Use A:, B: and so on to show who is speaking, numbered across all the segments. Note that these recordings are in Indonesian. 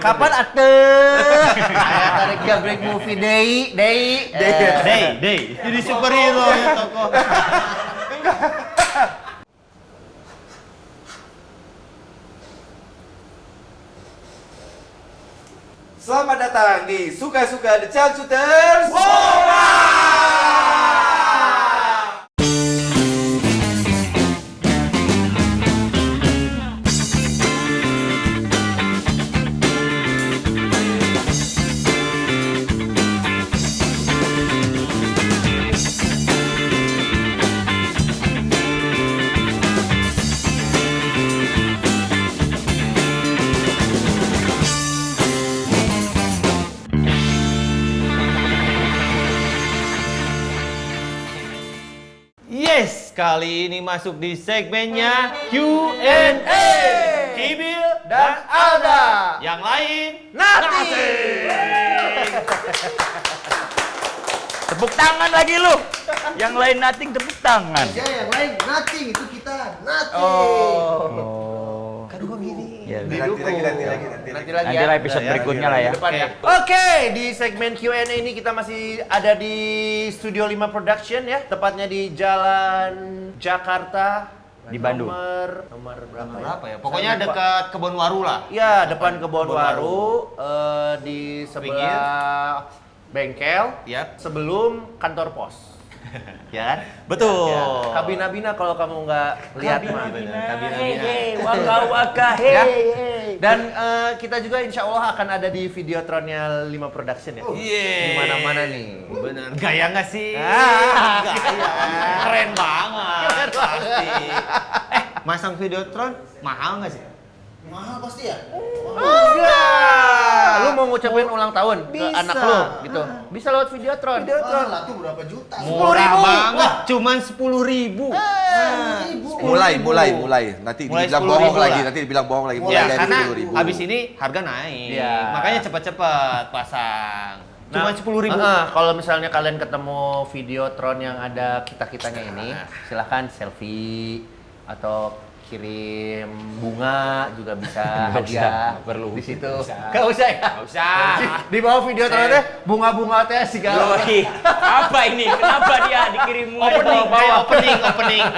A: Kapan atuh? Aya tarik Break Movie Day.
B: Jadi superhero ya toko.
C: Selamat datang di Suka-Suka The Changcuters.
B: Yes, kali ini masuk di segmennya Q&A. Kibil
A: Dan Alda.
B: yang lain
A: Nati.
D: Tepuk tangan lagi lu. Yang lain nothing tepuk tangan.
A: Ya, yang lain nothing, itu kita nothing.
D: Oh.
A: Kan gua gini.
D: Ya,
A: Didukung.
C: Nanti lagi.
A: Nanti
D: Nanti lah episode berikutnya lah ya.
A: Depan ya. Oke, di segmen Q&A ini kita masih ada di Studio 5 Production ya, tepatnya di Jalan Jakarta
D: Di Bandung.
A: Nomor berapa
B: berapa ya? Pokoknya dekat Kebon Waru lah.
A: Ya, depan Kebon
B: Kebon
A: Waru, di sebelah bengkel,
B: Yap.
A: sebelum kantor pos. Ya kan?
B: Betul.
A: Ya. Kabina-bina kalau kamu nggak lihat mah.
B: Kabina-bina.
D: Waka
A: Ya. Dan kita juga insya Allah akan ada di Videotronnya 5 Production ya. Di mana-mana nih.
B: Bener. Gaya nggak sih?
A: Ah.
B: Gaya. Keren banget. Pasti. Masang Videotron mahal nggak sih?
C: Mahal pasti ya?
A: Enggak. Lu mau ngucapin ulang tahun ke
B: Bisa.
A: anak lu gitu. Bisa lewat Videotron.
C: Lah tuh berapa juta?
B: Murah banget. Cuman 10.000.
C: Mulai. Nanti
B: Mulai
C: dibilang
B: 10.000
C: bohong
B: lah.
C: lagi. Nanti dibilang bohong lagi. Mulai
B: Ya,
C: dari
B: karena
C: 10.000.
B: habis ini harga naik.
A: Iya.
B: Makanya cepat-cepat pasang. Cuma 10.000.
A: Kalau misalnya kalian ketemu Videotron yang ada kita-kitanya ini, silahkan selfie atau kirim bunga juga bisa hadiah.
D: nggak perlu.
A: Di situ. Gak usah ya?
D: Nggak usah.
A: Di bawah Videotron teh bunga-bunga teh segala.
D: Yoi. Apa ini? Kenapa dia dikirim bunga di
B: Opening,
D: bawah-bawah?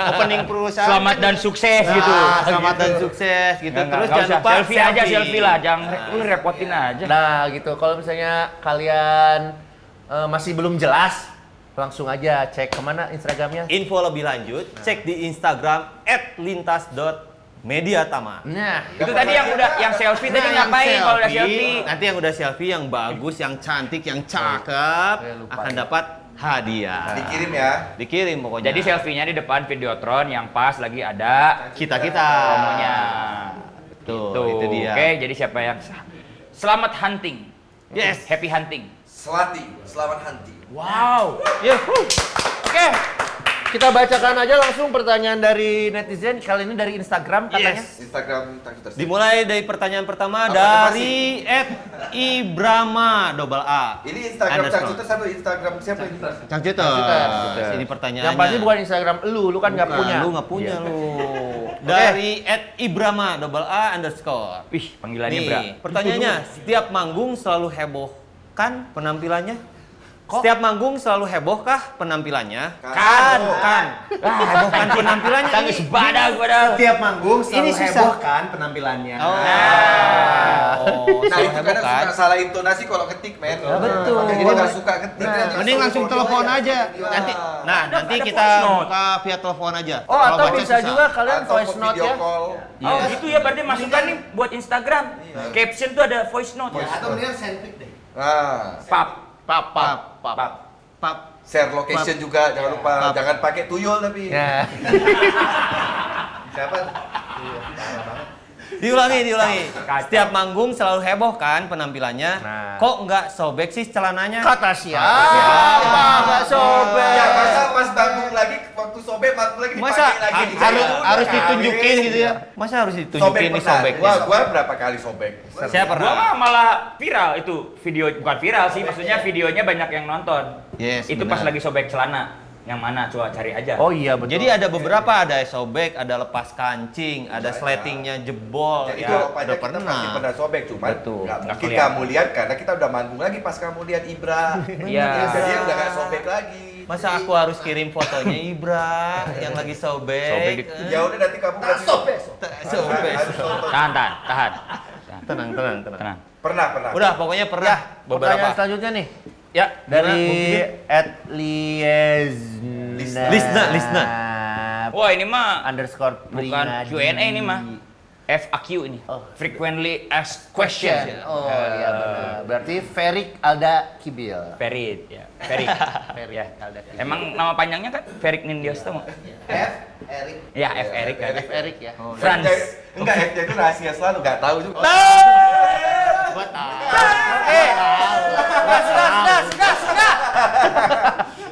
B: opening perusahaan.
D: Selamat dan sukses gitu.
B: Selamat dan sukses gitu.
D: Terus
B: Terus jangan lupa
D: selfie aja, selfie lah. Jangan lu repotin aja.
A: Nah gitu, kalau misalnya kalian masih belum jelas, langsung aja cek kemana Instagramnya.
B: Info lebih lanjut, cek di Instagram @lintas.mediatama.
A: Nah,
D: Itu tadi yang selfie tadi
B: Nah, yang
D: ngapain kalau udah selfie?
B: Nanti yang udah selfie, yang bagus, yang cantik, yang cakep
A: Saya lupa
B: akan
A: ya.
B: dapat hadiah.
C: Dikirim ya.
B: Dikirim pokoknya.
D: Jadi selfie-nya di depan Videotron yang pas lagi ada
B: kita
D: promonya.
B: Tuh,
D: Tuh,
B: itu dia.
D: Oke, jadi siapa yang selamat hunting?
B: Yes.
D: Happy hunting.
C: Selati, selamat hunting.
D: Wow.
A: oke. Kita bacakan aja langsung pertanyaan dari netizen, kali ini dari Instagram katanya.
B: Yes.
C: Instagram Changcuters.
B: Dimulai dari pertanyaan pertama
C: Apa,
B: dari @ibrama double A.
C: Ini Instagram
B: Underscore.
C: Changcuters atau Instagram siapa ini?
B: Cangcuters. Ini pertanyaannya.
A: Yang pasti bukan Instagram lu kan nggak
B: Bukan,
A: punya.
B: Lu nggak punya
A: Iya.
B: lu. Dari @ibrama double A underscore.
D: Wih, panggilannya
B: Nih,
D: Bra.
B: pertanyaannya, setiap manggung selalu heboh kan penampilannya? Setiap manggung selalu hebohkah penampilannya?
C: Kan.
B: Hebohkan penampilannya.
D: Tangis
B: ini.
D: badak padahal.
E: Setiap manggung selalu
B: Ini susah.
E: heboh kan penampilannya.
B: Oh,
C: Nah
B: selalu
C: itu
B: heboh
C: kadang
B: kan?
C: suka salah intonasi kalau ketik men.
A: betul.
C: Makanya dia nggak suka ketik.
B: Mending langsung telepon aja. Nanti, nanti
D: ada
B: kita
D: voice note.
B: buka via telepon aja.
A: Oh,
B: Kalau
A: atau
B: baca
A: bisa
B: susah.
A: juga kalian
C: Atau
A: voice note
C: video
A: ya.
C: call.
D: Oh gitu ya, berarti masukkan nih buat Instagram. Caption tuh ada voice note.
E: Atau mendingan sandwich deh.
C: Nah,
A: Pap.
B: Pap.
C: share location juga jangan lupa.
B: Pap.
C: Jangan pakai tuyul tapi.
A: Ya.
C: Siapa?
B: Diulangi.
D: Kacau.
B: Setiap manggung selalu heboh kan penampilannya.
A: Nah.
B: Kok nggak sobek sih celananya?
A: Kata siapa? Nggak sobek.
C: Ya masa pas bangun lagi waktu sobek manggung lagi
B: Masa
C: dipakai lagi.
B: harus ditunjukin gitu ya? Masa harus
C: Sobek
B: ditunjukin nih
C: pernah.
B: sobek?
C: Gua berapa kali sobek?
B: Saya
D: Gua
B: pernah.
D: mah malah viral itu video, bukan viral sih, maksudnya videonya banyak yang nonton.
B: Yes,
D: Itu pas
B: benar.
D: lagi sobek celana. Yang mana? Coba cari aja.
A: Oh iya betul.
B: Jadi ada beberapa, ada sobek, ada lepas kancing, ada sletingnya jebol.
C: Jadi
B: Ya,
C: jawabannya
B: udah
C: kita pasti
B: pernah.
C: pernah sobek, cuman
A: Betul.
C: nggak
D: Nggak
C: mungkin
D: kelihatan.
C: kamu lihat karena kita udah manggung lagi pas kamu lihat Ibra.
D: Iya.
C: Jadi udah nggak sobek lagi.
B: Masa aku harus kirim fotonya Ibra yang lagi sobek?
D: Sobek di-
C: Ya udah nanti kamu kasih sobek.
B: Sobek.
C: Harus nonton.
D: Tahan.
B: Tenang.
D: Tenang.
C: Pernah.
B: Udah, pokoknya pernah beberapa.
A: Pertanyaan selanjutnya nih.
B: Ya,
A: Dari
B: Lisna.
D: Wah, ini mah
A: underscore
D: bukan
A: Pringadi.
D: Q&A ini mah. FAQ ini.
A: Oh.
D: Frequently asked question.
A: Oh iya benar. Berarti Ferik Alda Kibil.
D: Ferit, ya. Ferik. Ya.
A: Alda Kibil.
D: Emang nama panjangnya kan Ferik Nindios tuh?
E: F Erik.
D: Ya, F Erik kan.
A: F Erik ya.
D: Franz.
C: Enggak, F-nya itu rahasia selalu, nggak tahu juga.
A: Sudah.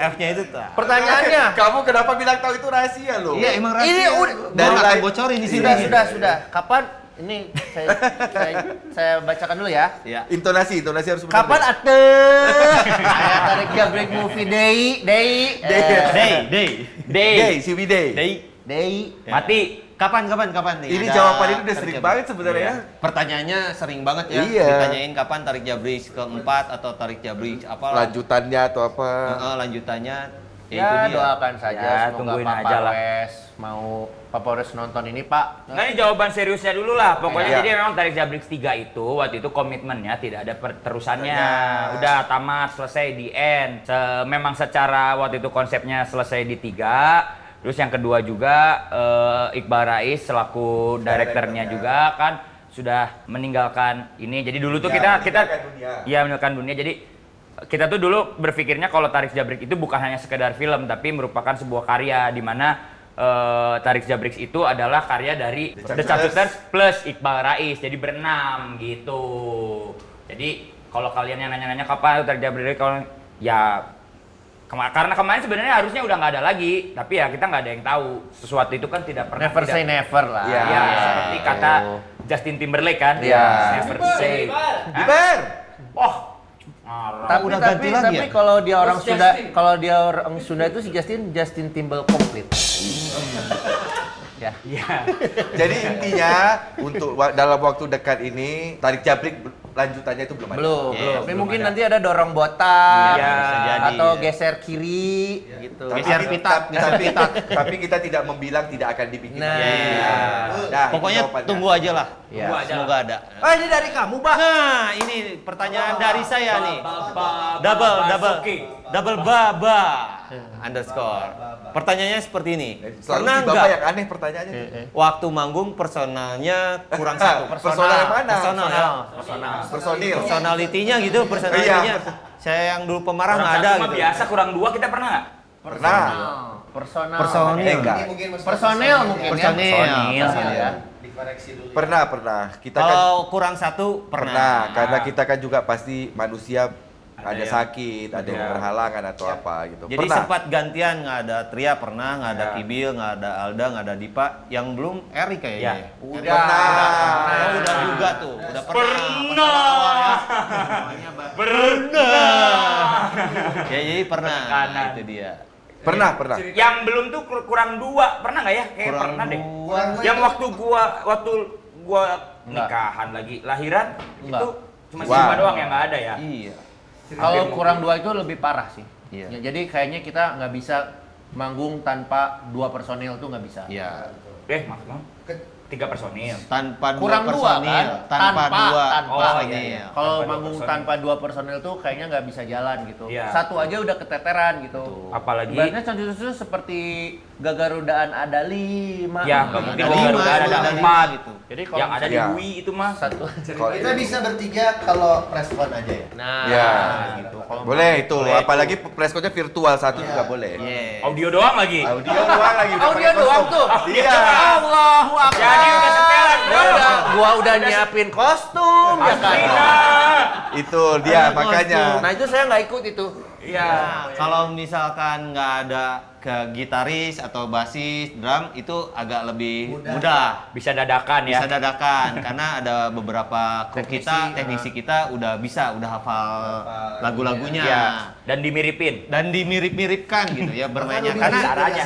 B: F-nya itu tak.
A: Pertanyaannya.
C: Kamu kenapa bilang tahu itu rahasia loh?
B: Iya, emang rahasia.
A: Ini udah
B: Dari
C: Mulai-
B: akan bocorin di sini.
A: Sudah. Kapan ini saya bacakan dulu ya.
B: Ya.
C: Intonasi harus benar.
A: Kapan ate? Saya tarik Jabrek Movie Day.
B: Day.
C: Day, si Day.
A: Day.
D: Mati.
B: Kapan nih?
C: Ini
B: Ada
C: jawaban ini udah
B: tarik
C: sering
B: jabrik.
C: banget sebenarnya.
B: Iya. Pertanyaannya sering banget ya.
C: Iya.
B: Ditanyain kapan tarik jabrik keempat atau tarik jabrik apa?
C: Lanjutannya atau apa?
B: Lanjutannya.
A: Ya,
B: itu dia.
A: doakan saja
D: Ya,
A: semoga
D: tungguin
A: Pak
D: aja lah.
A: Parwes mau Pak Parwes nonton ini, Pak.
D: Nah, ini jawaban seriusnya dulu lah. Pokoknya
C: Iya.
D: jadi memang Tarik Jabrix 3 itu waktu itu komitmennya tidak ada terusannya. Udah tamat, selesai di end. Memang secara waktu itu konsepnya selesai di 3. Terus yang kedua juga Iqbal Rais selaku direkturnya juga kan sudah meninggalkan ini. Jadi dulu tuh
C: Ya,
D: kita
C: meninggalkan dunia.
D: Iya, meninggalkan dunia. Jadi kita tuh dulu berpikirnya kalau Tarik Jabrix itu bukan hanya sekedar film tapi merupakan sebuah karya di mana Tarik Jabrix itu adalah karya dari The Chapters plus Iqbal Rais. Jadi berenam gitu. Jadi kalau kalian yang nanya-nanya kapan Tarik Jabrix, kalau ya karena kemarin sebenarnya harusnya udah nggak ada lagi, tapi ya kita nggak ada yang tahu. Sesuatu itu kan tidak pernah
A: Never
D: tidak-
A: say never lah.
C: Iya.
D: Ya, seperti kata Justin Timberlake kan.
C: Iya.
D: Never say.
C: Diber.
D: Oh, marah.
A: Tapi
B: udah ganti lagi
A: tapi
B: ya?
A: kalau dia orang
E: Terus
A: Sunda,
E: Justin.
A: kalau dia orang Sunda itu si Justin Timbal komplit. Ya.
D: Iya.
C: Jadi intinya untuk dalam waktu dekat ini tarik jabrik lanjutannya itu belum ada.
A: Belum.
B: Iya,
A: Tapi
B: belum
A: mungkin
B: ada.
A: nanti ada dorong botak,
D: Iya,
B: bisa jadi,
A: atau
B: ya.
A: geser kiri, gitu.
B: Geser pitak, geser pitak.
C: Tapi kita tidak membilang tidak akan dibikin.
A: Nah.
C: Nah,
B: Pokoknya
C: itu jawabannya.
B: tunggu aja lah.
A: Iya.
D: Tunggu aja.
B: Semoga ada.
A: Oh ini dari kamu, Pak.
B: Nah, ini pertanyaan dari saya nih.
D: Basuki.
B: Double baba underscore. Pertanyaannya seperti ini.
C: Selalu
B: Pernah
C: si Bapak
B: nggak
C: yang aneh pertanyaannya.
B: waktu manggung personalnya kurang satu?
C: Personal yang mana?
B: Personal ya.
C: Personil.
B: Personalitinya gitu, personalitinya.
C: Iya.
B: Saya yang dulu pemarah
D: Kurang
B: nggak ada
D: satu mah
B: gitu.
D: biasa, kurang 2 kita pernah nggak?
C: Pernah.
A: Personal.
B: Personil.
C: Enggak.
E: Ini mungkin
A: Personil mungkin ya.
B: Personil.
A: Personil ya.
E: Dikoreksi dulu.
C: Pernah. Kita kan
B: Kalau kurang satu
C: pernah karena kita kan juga pasti manusia ada
B: yang-
C: sakit, ada yang berhalangan atau apa gitu.
B: Jadi
C: Pernah.
B: sempat gantian, nggak ada Tria pernah, nggak ada
C: Ya.
B: Kibil, nggak ada Alda, nggak ada Dipa. Yang belum Eri kayaknya.
D: Ya.
A: Udah.
B: Oh, udah juga tuh. Udah pernah. Ya jadi pernah.
D: Penekanan.
B: Itu dia.
C: Pernah.
D: Yang belum tuh kurang 2, pernah nggak ya? Kayak
B: Kurang
D: pernah deh.
B: dua.
D: Yang waktu gua nikahan lagi, lahiran
A: Enggak.
D: itu cuma
C: Wow.
D: Siva doang yang nggak ada ya.
B: Iya.
A: Kalau kurang 2 itu lebih parah sih.
B: Iya.
A: Ya, jadi kayaknya kita nggak bisa manggung tanpa 2 personil tuh nggak bisa.
B: Iya.
D: Maksudnya 3 personil.
B: Tanpa
A: Kurang
B: dua
A: 2
B: personil,
A: kan?
B: tanpa dua
A: tanpa.
B: personil.
A: Kalau
D: Tanpa dua
A: manggung
D: personil.
A: tanpa 2 personil tuh kayaknya nggak bisa jalan gitu.
D: Iya.
A: Satu aja udah keteteran gitu.
D: Apalagi
A: Ibaratnya contoh-contoh seperti Gagarudaan ada 5.
D: ya nggak mungkin
B: Ada
D: gua
B: lima,
D: ada
B: ada
D: 4
B: gitu.
A: Jadi kalau
D: yang ada di
C: Iya.
D: Wii itu mah
A: satu.
C: Kalau
E: Kita bisa bertiga kalau respon aja ya.
A: Nah,
C: Ya.
A: gitu. Kalau
C: Boleh itu,
B: Boleh
C: apalagi preskotnya virtual satu juga boleh.
B: Iya.
D: audio doang lagi.
C: Audio doang lagi. udah
A: Audio
C: pakai
A: doang
C: kostum.
A: tuh.
C: Iya.
A: Allahu Akbar.
D: Jadi udah setelan, bro.
A: Gua udah nyiapin kostum ya kan.
D: Aslinya.
C: Itu dia makanya.
A: Nah itu saya nggak ikut itu.
B: Iya, kalau misalkan nggak ada ke gitaris atau basis, drum itu agak lebih mudah.
D: Bisa dadakan ya.
B: Bisa dadakan karena ada beberapa kru kita, teknisi kita udah hafal lagu-lagunya
D: Iya. Dan dimiripin.
B: dan dimirip-miripkan gitu ya bermainnya karena
D: Caranya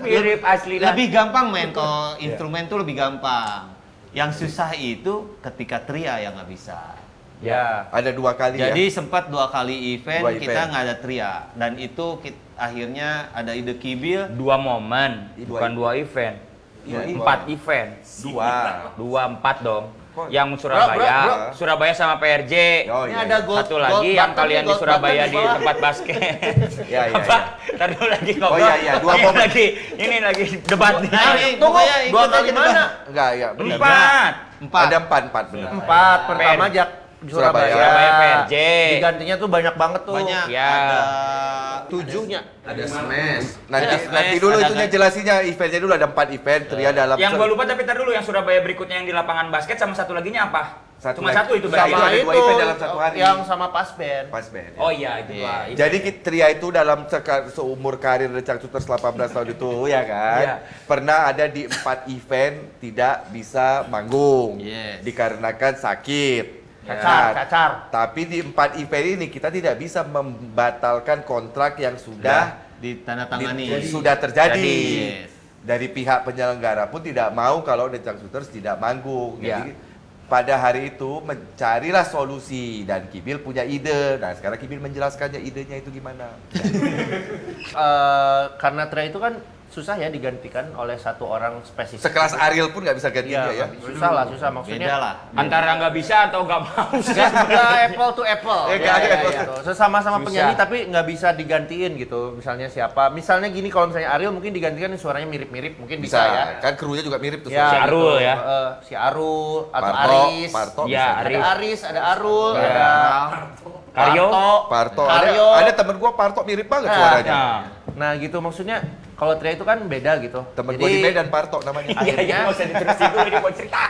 D: mirip asli dan
B: lebih gampang main kalau instrumen tuh lebih gampang. Yang susah itu ketika tria yang nggak bisa.
A: Ya.
C: Ada 2 kali ya.
B: Jadi sempat 2 kali event
C: Dua
B: kita
C: event.
B: nggak ada tria dan itu akhirnya ada ide Kibil
D: 2 momen, bukan 2 event.
C: Iya,
D: 4 event.
C: 2.
D: 4 dong.
C: Kok-
D: Yang Surabaya,
A: Bro.
D: Surabaya sama PRJ.
C: Oh,
A: Ini
C: iya,
A: ada
C: iya.
A: gold.
D: Satu lagi yang kalian di Surabaya di tempat basket.
C: Iya, iya,
D: Apa?
C: iya.
D: Ntar dulu lagi ngobrol.
C: Oh, iya, iya. 2
D: Ini
C: momen.
D: ini lagi debat nih.
A: Tunggu,
B: pokoknya
A: 2
B: ikut
A: kali
B: aja
A: mana?
C: Enggak, ya. benar.
D: 4.
C: Ada 4 benar.
A: 4. Pertama Jak
C: Surabaya.
D: Surabaya PRJ.
A: Digantinya tuh banyak banget tuh.
B: banyak
D: Ya.
B: ada
A: 7-nya.
E: Ada smash.
C: Nanti
B: Ada
C: nanti
B: smash,
C: dulu
B: ada
C: itunya jelasinnya eventnya dulu ada 4 event tria dalam
D: Yang gua lupa tapi ntar dulu yang Surabaya berikutnya yang di lapangan basket sama satu laginya apa?
C: Satu
D: Cuma
C: lagi.
D: satu itu
C: Sama
D: berarti.
C: ada 2 event dalam satu hari.
A: Yang sama pas band.
C: pas band.
D: Oh iya itu
B: Iya.
D: lah.
C: Jadi tria itu dalam seumur karir The Changcuters 18 tahun itu ya kan.
D: Iya.
C: Pernah ada di 4 event tidak bisa manggung.
B: Yes.
C: Dikarenakan sakit.
A: Cacar.
C: Tapi di 4 event ini kita tidak bisa membatalkan kontrak yang sudah
B: ditandatangani.
C: sudah terjadi.
B: Yes.
C: Dari pihak penyelenggara pun tidak mau kalau The Changcuters tidak manggung.
D: Ya.
C: Jadi pada hari itu mencarilah solusi dan Kibil punya ide. Nah sekarang Kibil menjelaskannya idenya itu gimana.
A: Karena tria itu kan susah ya digantikan oleh satu orang spesifik.
C: Sekelas Ariel pun nggak bisa ganti
A: Iya,
C: dia ya.
A: susah lah, susah maksudnya.
B: Beda lah.
D: Antara nggak bisa atau nggak mau.
A: Nggak apple to apple.
C: Iya,
A: Ya,
C: iya,
A: ya,
C: iya.
A: gitu. Sesama-sama
D: Susah.
A: penyanyi tapi nggak bisa digantiin gitu. Misalnya siapa? Misalnya gini kalau misalnya Ariel mungkin digantikan suaranya mirip-mirip, mungkin bisa,
C: Bisa,
A: ya.
C: kan krunya juga mirip tuh.
A: Ya,
D: Si
C: suaranya.
D: Arul
A: gitu.
D: ya.
A: Si Arul atau
C: Parto,
A: Aris.
C: Parto
D: Ya,
C: bisa.
A: Ada
D: Aris.
A: Aris, ada Arul,
D: Ya.
A: ada
D: Karyo.
C: Parto.
A: Karyo.
C: Ada temen gua Parto mirip banget
A: Nah,
C: suaranya.
D: Nah.
A: Nah gitu maksudnya kalau tria itu kan beda gitu.
C: Temen
A: Jadi,
C: gua di Medan Parto namanya.
D: Iya iya nggak usah diterusin dulu ini mau cerita.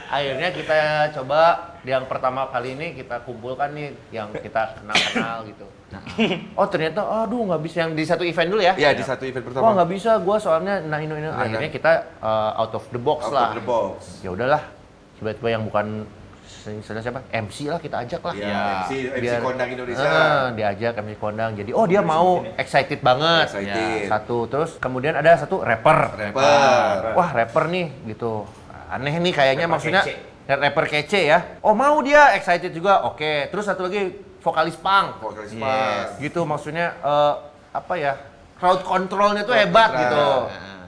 A: akhirnya kita coba yang pertama kali ini kita kumpulkan nih yang kita kenal gitu. Oh ternyata aduh nggak bisa yang di satu event dulu ya.
C: Iya di satu event
A: Wah
C: pertama.
A: nggak bisa gua soalnya ini. Akhirnya kita out of the box
C: Out
A: lah.
C: of the box.
A: Ya udahlah. Tiba-tiba yang bukan siapa MC lah kita ajak lah.
C: Iya, MC
A: Biar-
C: Kondang Indonesia.
A: diajak MC Kondang. Jadi oh dia mau excited banget.
C: Excited.
A: Satu terus kemudian ada satu rapper.
C: Rapper.
A: Wah rapper nih gitu. Aneh nih kayaknya
D: Rapper
A: maksudnya
D: kece.
A: rapper kece ya. Oh mau dia excited juga. Oke. Terus satu lagi vokalis punk.
C: Vokalis
B: Yes.
C: Punk.
A: Gitu maksudnya apa ya? Crowd controlnya tuh
C: Crowd
A: hebat
C: control.
A: gitu.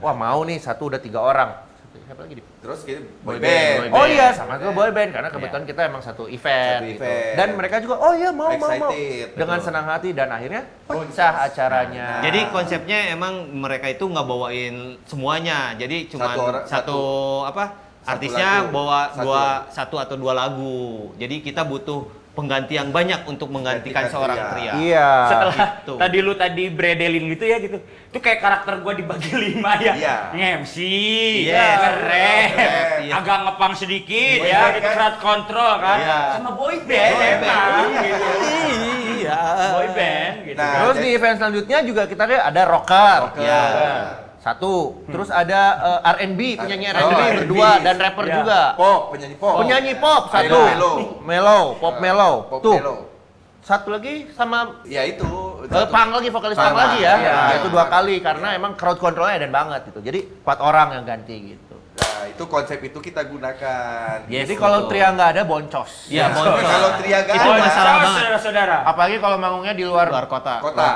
A: Wah mau nih satu udah 3 orang. Siapa lagi?
C: Terus kita boy
B: Boy
C: band.
B: band.
A: Oh iya sama itu boy band karena kebetulan kita emang satu event,
C: Satu
A: gitu.
C: event.
A: Dan mereka juga oh iya mau
C: Excited,
A: dengan
C: betul.
A: senang hati dan akhirnya pecah acaranya.
B: Jadi konsepnya emang mereka itu nggak bawain semuanya. Jadi cuma
C: Satu orang-
B: satu apa?
C: satu
B: Artisnya
C: lagu.
B: bawa
C: Satu.
B: satu atau dua lagu. Jadi kita butuh pengganti yang banyak untuk menggantikan
C: Gantikan
B: seorang
C: tria.
B: pria.
A: Iya.
D: Setelah
B: gitu.
D: tadi lu bredelin gitu ya gitu. Itu kayak karakter gua dibagi 5 ya.
C: Iya.
D: Nge-MC,
B: Yes.
D: nge-rap,
B: Iya.
D: agak ngepang sedikit
C: Boy
D: ya,
C: band
D: gitu
C: kan?
D: crowd control kan.
B: Iya.
D: Sama boy band emang gitu.
B: Iya.
D: Boy band gitu.
C: Nah,
A: Terus di event selanjutnya juga kita lihat ada rocker.
C: Rocker.
B: Ya.
A: Satu. Terus ada R&B, penyanyi
C: Oh,
A: R&B
C: R&B.
A: berdua dan rapper
D: Iya.
A: juga.
C: Pop, penyanyi pop.
A: Penyanyi pop satu.
C: Melo.
A: Mellow, pop mellow.
C: Pop
A: Tuh.
C: Melo.
A: Satu lagi sama
C: Ya itu.
A: punk lagi, vokalis punk
C: Sama.
A: lagi ya.
C: Iya.
A: Nah, itu 2 kali karena emang crowd controlnya edan banget gitu. Jadi 4 orang yang ganti gitu.
C: Nah, itu konsep itu kita gunakan.
B: Yes,
A: Jadi kalau
B: betul.
A: tria nggak ada boncos.
B: Iya,
C: Nah,
B: boncos.
C: kalau tria nggak
B: Itu
C: ada,
B: masalah banget.
D: saudara-saudara.
A: Apalagi kalau manggungnya di luar
B: Luar kota.
C: Kota.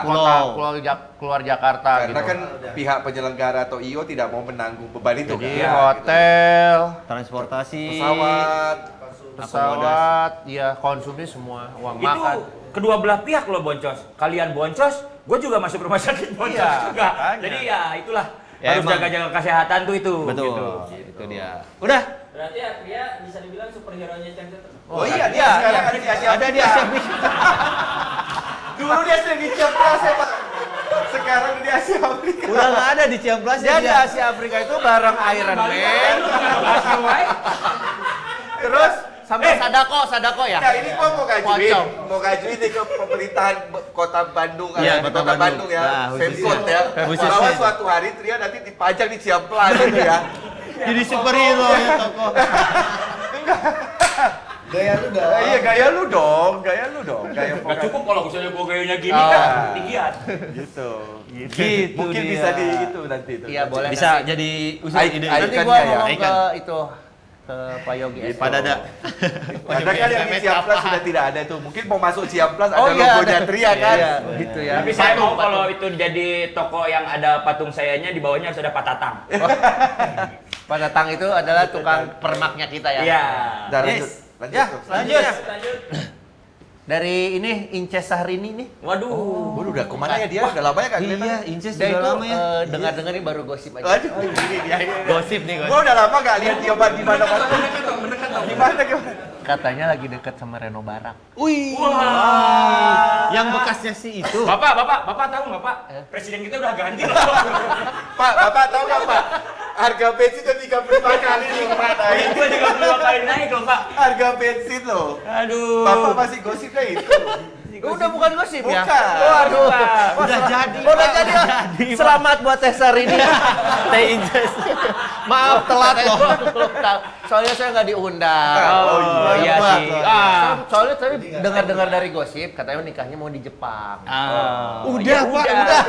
A: keluar Jakarta
C: Karena
A: gitu.
C: kan pihak penyelenggara atau IO tidak mau menanggung beban itu
A: Jadi
C: kan.
A: hotel,
B: Transportasi.
C: Pesawat.
A: pesawat, ya konsumsi semua, uang
D: Itu
A: makan.
D: kedua belah pihak loh boncos. Kalian boncos, gue juga masuk rumah sakit boncos
A: Iya,
D: juga.
A: makanya.
D: Jadi ya itulah
B: Ya,
D: harus
B: emang.
D: jaga-jaga kesehatan tuh itu.
B: Betul.
D: Gitu.
B: Itu dia. Udah.
F: Berarti Atria bisa dibilang superhero-nya Changcuters.
C: Oh iya, dia sekarang ada di Asia
B: Ada di
C: Afrika.
B: Asia Afrika.
C: Dulu dia sering di Ciamplas ya, Pak. Sekarang di Asia Afrika.
B: Udah nggak ada di Ciamplas
A: Dia di Asia Afrika itu bareng Iron Man, terus Sama sadako ya.
C: Nah ini gua mau
A: Pocong.
C: ngajuin nih ke pemerintahan Kota Bandung,
B: Iya,
C: Kota
B: Kota
C: Bandung ya,
B: Nah,
C: Pemkot ya,
B: khususnya.
C: bahwa suatu hari Tria nanti dipajang di Ciamplas gitu ya.
B: Jadi superhero ya tokoh.
E: Gaya lu dah.
C: Iya gaya lu dong, gaya
D: Gak
C: vokal.
D: cukup kalau misalnya gue gayanya gini
A: Oh.
D: kan, tinggian.
C: Gitu.
B: Gitu
C: Mungkin
B: dia.
C: bisa di gitu nanti itu.
A: Iya, boleh.
B: Bisa jadi usul ide.
A: Nanti
C: Ikan
A: gua
C: ya,
A: ngomong
B: ikan.
A: ke itu ke Pak Yogi.
B: Pak Dada.
C: Karena kan yang di Ciamplas sudah tidak ada tuh. Mungkin mau masuk Ciamplas ada
A: Oh iya,
C: logonya
A: ada.
C: Tria kan.
A: Iya, gitu ya.
D: Tapi saya mau kalau itu jadi toko yang ada patung sayanya di bawahnya harus ada Pak Tatang.
A: Pak Datang itu adalah tukang permaknya kita ya.
D: Iya.
C: Nah,
B: Yes.
C: lanjut.
A: Ya,
C: tuh.
A: lanjut.
F: Lanjut.
A: Dari ini Inces Sahrini nih.
D: Waduh.
C: Waduh, udah kemana ya dia? Udah lama ya kan?
B: Iya, Inces
A: Dia
B: sudah
A: itu
B: lama ya.
A: dengar-dengar ini baru gosip aja.
C: Aduh, ini dia.
B: Gosip nih,
C: Gua udah lama gak lihat dia di mana-mana. Gimana?
A: Katanya lagi deket sama Reno Barak.
B: Wih. Yang bekasnya sih itu.
D: Bapak tahu nggak Pak? Presiden kita udah ganti loh.
C: Pak, Bapak tahu nggak Pak? Harga bensin udah 35 kali nih kemana?
D: Itu juga 2 kali naik loh Pak.
C: Harga bensin loh.
D: Aduh.
C: Bapak masih gosipnya itu.
A: Udah bukan gosip ya?
C: Bukan.
A: Waduh.
B: Udah jadi.
A: Udah jadi. Selamat buat Teh Sahrini.
B: Teh Inces. Maaf telat loh.
A: Soalnya saya nggak diundang.
D: Oh, iya sih.
A: Soalnya tadi dengar-dengar dari gosip katanya nikahnya mau di Jepang.
B: Udah, Pak, udah.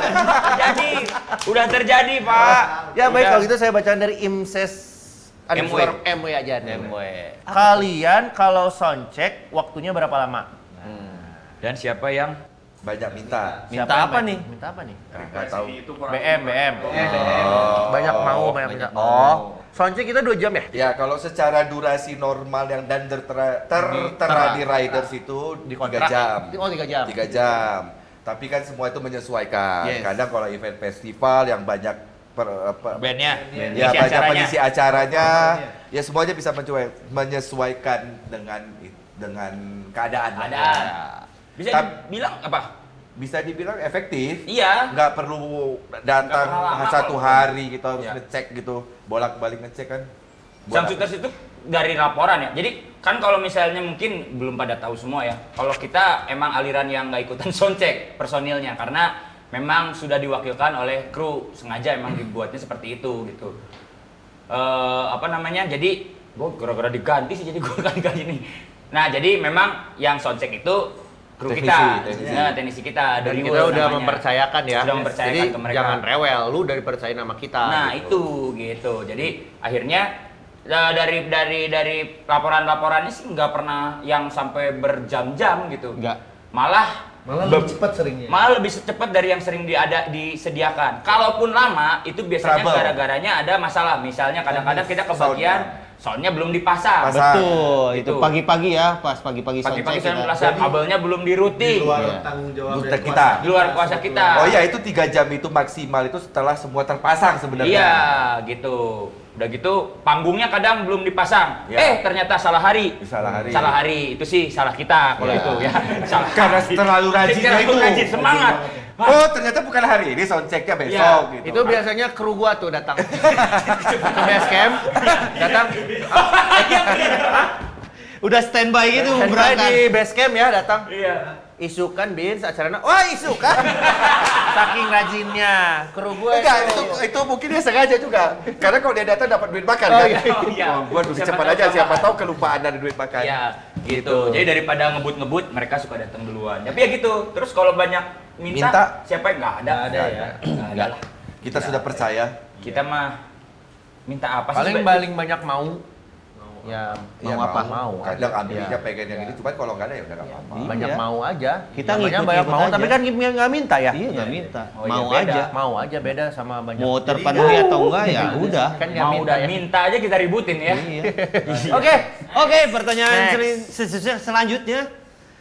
D: Udah terjadi Pak.
A: Ya baik
D: Udah.
A: kalau gitu saya bacaan dari Imses underscore MW aja nih.
B: MW.
A: Kalian kalau soundcheck waktunya berapa lama?
D: Dan siapa yang
C: Banyak minta.
B: Minta
A: Siapa yang
B: apa
A: main?
B: nih?
A: Minta apa nih?
C: Nggak tahu.
A: BM.
C: Oh.
A: Banyak mau, banyak minta. Oh, soundcheck kita 2 jam ya?
C: Ya kalau secara durasi normal yang dan tertera di riders itu
A: Di
C: 3
A: kontrak.
C: jam.
A: Oh, 3 jam.
C: 3 jam. Tapi kan semua itu menyesuaikan.
B: Yes.
C: Kadang kalau event festival yang banyak
D: bandnya?
C: ya
D: Isi
C: banyak
D: acaranya.
C: pengisi acaranya, ya semuanya bisa menyesuaikan dengan keadaan.
D: Keadaan. Bisa
C: Tap-
D: dibilang apa?
C: Bisa dibilang efektif.
D: Iya.
C: Nggak perlu datang
D: Nggak lama
C: satu
D: kok.
C: hari gitu harus
D: Iya.
C: ngecek gitu, bolak-balik ngecek kan.
D: Shooters itu dari laporan ya. Jadi kan kalau misalnya mungkin belum pada tahu semua ya. Kalau kita emang aliran yang nggak ikutan soundcheck personilnya karena memang sudah diwakilkan oleh kru, sengaja emang dibuatnya seperti itu gitu. Apa namanya? Jadi gue gara-gara diganti sih jadi gue kali ini. Nah jadi memang yang soundcheck itu kru
C: Teknisi,
D: kita,
C: teknisi.
D: Nah, teknisi kita
A: Dan
D: dari
A: kita udah mempercayakan ya.
D: Sudah mempercayakan
A: Jadi
D: ke mereka.
A: jangan rewel, lu dari percaya nama kita.
D: Nah
A: gitu.
D: itu gitu. Jadi akhirnya dari laporan-laporannya sih nggak pernah yang sampai berjam-jam gitu.
B: Nggak.
D: Malah
E: Malah lebih cepat seringnya.
D: malah lebih cepat dari yang sering disediakan. Kalaupun lama itu biasanya
C: Trouble.
D: gara-garanya ada masalah. Misalnya kadang-kadang kita kebagian soundnya belum dipasang.
C: Pasang.
B: Betul, itu
D: Itu.
B: pagi-pagi ya, pas pagi-pagi
D: Pagi-pagi
B: soundcheck
D: saya
B: kita.
D: merasa kabelnya belum
E: Di
D: diruting.
E: luar
B: Iya.
E: tanggung jawab
C: Booster
E: dari
C: kita.
E: kuasa
D: Di luar kuasa kita.
C: Oh iya itu 3 jam itu maksimal itu setelah semua terpasang sebenarnya.
D: Iya, gitu. Udah gitu panggungnya kadang belum dipasang.
C: Ya.
D: Ternyata salah hari.
C: Salah hari.
D: Salah hari. Itu sih salah kita kalau
C: Ya.
D: itu ya. Salah.
C: Karena terlalu rajinnya
D: Terlalu
C: itu.
D: rajin, semangat.
C: Oh ternyata bukan hari ini soundchecknya besok
D: Iya.
C: gitu.
A: Itu biasanya kru gua tuh datang ke base camp, datang
B: Udah standby gitu
A: standby
B: berangkat.
A: di base camp ya datang.
D: Iya.
A: Isukan Bins acaranya. Wah, isukan. Saking rajinnya kru gua
C: Enggak, itu mungkin dia sengaja juga. Karena kalau dia datang dapat duit makan
A: Oh,
C: kan.
A: iya.
D: Oh, iya.
C: Gua lebih
D: Siapa
C: cepat
D: tahu
C: aja siapa
D: dapat.
C: tahu kelupaan ada duit makan.
D: Iya, gitu. Jadi daripada ngebut-ngebut, mereka suka datang duluan. Tapi ya gitu. Terus kalau banyak minta,
C: Minta.
D: siapa yang nggak ada?
E: Nggak ada ya.
D: Nggak ada lah.
C: Kita sudah percaya.
D: Kita mah minta apa sih?
A: paling
D: sebenarnya?
A: paling banyak mau. Ya,
C: Iya,
A: mau apa? Mau.
C: Kadang
A: aja.
C: ambilnya
A: Iya.
C: pengen yang ini, cuman kalau nggak ada ya udah nggak apa-apa.
A: Banyak
B: Iya.
A: mau aja.
B: Kita
A: Namanya
B: ngikut-ngikut
A: banyak mau,
B: aja.
A: tapi kan nggak minta ya.
B: Iya, nggak minta.
D: Oh, iya,
B: Mau
D: beda.
B: aja.
A: Mau aja beda sama banyak.
B: Mau terpenuhi atau enggak ya udah.
A: Kan nggak
D: Mau
A: minta
D: dan
A: ya.
D: minta aja kita ributin ya.
B: Iya.
A: Oke.
B: Oke, pertanyaan
A: Next.
B: selanjutnya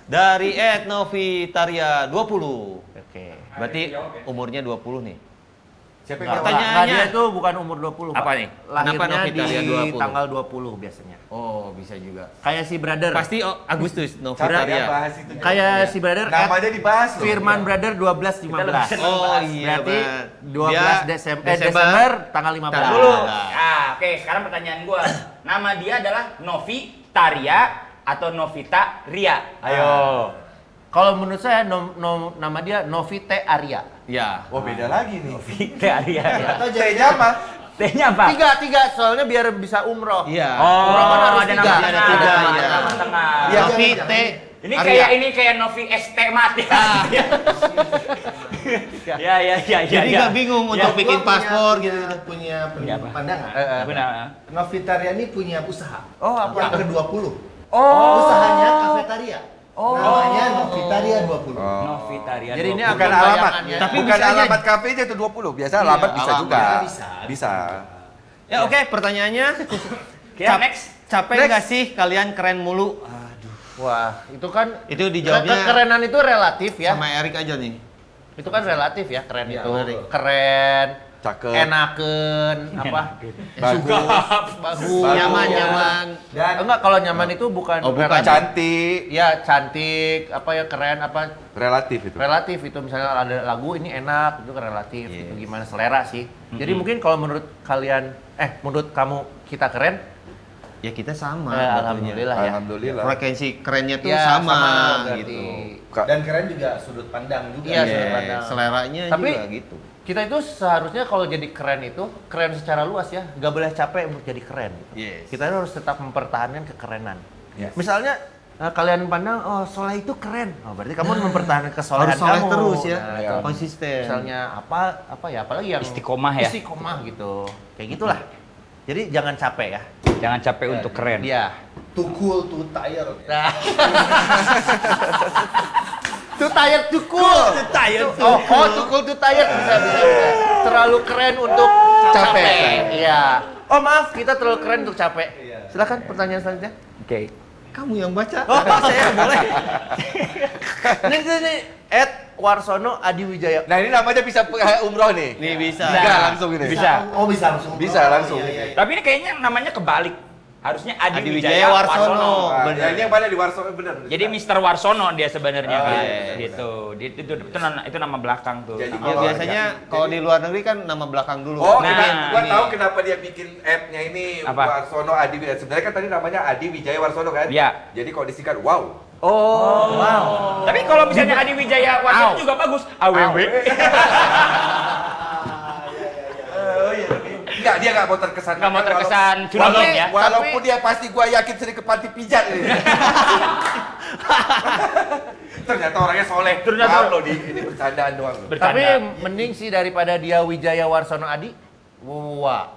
B: dari @novitaria 20.
A: Oke.
B: Berarti umurnya 20 nih.
C: Siapa
A: Enggak,
C: yang
B: Pertanyaannya-
A: enggak, dia itu bukan umur 20, Pak.
B: Apa nih?
A: Lahirnya
B: Kenapa
A: di
B: Novitaria 20?
A: tanggal 20 biasanya.
B: Oh, bisa juga.
A: Kayak si brother.
B: Pasti Agustus
C: Siapa yang
B: Novitaria.
C: bahas itu?
A: Kayak si brother
C: Namanya dibahas loh.
A: Firman brother 12-15.
B: Oh iya,
A: Berarti
B: Bang.
A: 12
B: Dia
A: Desember tanggal 15.
B: Tanggal
D: Dulu.
B: Nah.
D: Oke, sekarang pertanyaan gua. Nama dia adalah Novi Taria atau Novita Ria? Ayo.
A: Kalau menurut saya nama dia Novite Arya.
B: Ya.
C: Oh beda lagi nih.
D: Novita Ria. Ya.
E: Atau
C: T-nya apa?
D: T-nya apa?
A: Tiga, soalnya biar bisa umroh.
B: Iya.
D: Oh,
A: Orang kan harus
D: ada
A: tiga.
D: nama
B: Ada
D: tengah.
B: tiga,
D: Nama
B: iya.
D: tengah.
B: Ya,
E: Jangan,
B: Novi
E: jangan.
B: T.
D: Ini kayak Novi ST mati. Ya.
B: Jadi nggak bingung untuk bikin paspor gitu.
E: Punya
D: Punya apa?
E: pandangan.
D: Benar.
E: Novita Riani punya usaha.
A: Oh, apa?
E: Yang ke-20.
A: Oh.
E: Usahanya kafetaria.
A: Oh.
E: Namanya Novitaria 20.
D: Novita Ria.
A: Jadi ini
C: Bukan
A: akun
C: alamat,
A: bayangannya.
B: Tapi
C: bukan
B: bisa aja.
C: alamat kafenya itu 20. Biasa
E: Iya,
C: alamat bisa
B: alamat
C: juga.
E: bisa.
C: Bisa.
B: Ya oke, pertanyaannya.
D: Ya, next.
B: Capek
A: Next.
B: nggak sih kalian keren mulu?
A: Wah, itu kan
B: Itu dijawabnya
A: kerenan itu relatif ya.
B: sama Erik aja nih.
A: Itu kan relatif ya, keren
E: Iya,
A: itu.
E: Erik.
A: Keren,
C: Cakep.
A: enaken, apa?
C: Bagus.
A: Bagus,
B: Nyaman.
E: Dan
A: Enggak, kalau nyaman itu bukan
B: Oh, bukan.
A: relatif.
C: Cantik.
A: Ya, cantik, apa ya, keren, apa
C: Relatif itu.
A: relatif itu. Misalnya ada lagu ini enak, itu kan relatif.
B: Yes.
A: Itu gimana selera sih. Jadi mungkin kalau menurut kalian menurut kamu kita keren,
B: Ya kita sama.
A: alhamdulillah ya.
C: Alhamdulillah.
B: Frekuensi kerennya tuh
A: Ya,
B: sama,
A: berarti.
B: gitu.
E: dan keren juga sudut pandang juga.
A: Iya,
B: Yes,
A: sudut pandang.
B: seleranya
A: Tapi-
B: juga gitu.
A: Kita itu seharusnya kalau jadi keren itu keren secara luas ya, nggak boleh capek untuk jadi keren.
B: Yes.
A: Kita harus tetap mempertahankan kekerenan.
C: Yes.
A: Misalnya kalian pandang, oh Soleh itu keren, oh berarti kamu harus mempertahankan kesolehan
B: Harus soleh
A: kamu.
B: terus ya,
A: itu.
B: konsisten.
A: Misalnya apa ya, apalagi yang
D: Istiqomah ya?
A: Istiqomah gitu, kayak gitulah. Jadi jangan capek ya.
D: Jangan capek untuk keren.
A: Iya.
E: Too cool, too tired.
A: Nah. Too tired, too cool.
B: Too tired, too
A: Oh, too cool, too tired. Bisa. Terlalu keren untuk capek. Iya. Oh maaf, kita terlalu keren untuk capek. Silakan pertanyaan selanjutnya.
D: Oke.
B: Kamu yang baca.
A: Oh, saya boleh. Ini @Warsono Adi Wijaya.
C: Nah ini namanya bisa umroh nih.
B: Nih bisa.
C: Bisa langsung ini.
D: Bisa.
E: Oh bisa langsung.
C: Bisa langsung.
E: Iya.
D: Tapi ini kayaknya namanya kebalik. Harusnya Adi,
B: Adi
D: Wijaya
B: Wijaya
D: Warsono.
B: Warsono.
C: Nah,
B: Bener.
C: ini yang mana di Warsaw bener.
D: Jadi Mr. Warsono dia sebenarnya
C: Oh,
D: kan.
C: iya,
D: Gitu. Itu nama belakang tuh.
C: Jadi
D: Nama-
B: Ya
C: Oh,
B: biasanya
C: iya.
B: kalau di luar negeri kan nama belakang dulu.
C: Oh,
D: Nah,
C: gua
B: ini.
C: tahu kenapa dia bikin app-nya ini
D: Apa?
C: Warsono Adi Wijaya. Sebenarnya kan tadi namanya Adi Wijaya Warsono kan?
D: Iya.
C: Jadi kalau disingkat wow.
A: Oh, wow.
D: Tapi kalau misalnya Adi Wijaya Warsono juga bagus. AWW.
C: Oh iya. Enggak, dia enggak mau terkesan.
D: Nggak mau terkesan
C: Walau-
D: cuningin ya.
C: Walaupun dia pasti gua yakin sering ke panti pijat ini. Ternyata orangnya soleh.
D: Ternyata-
C: Maaf loh, ini bercandaan doang loh.
D: Bercanda.
A: Tapi mending sih daripada dia Wijaya Warsono Adi. Wah.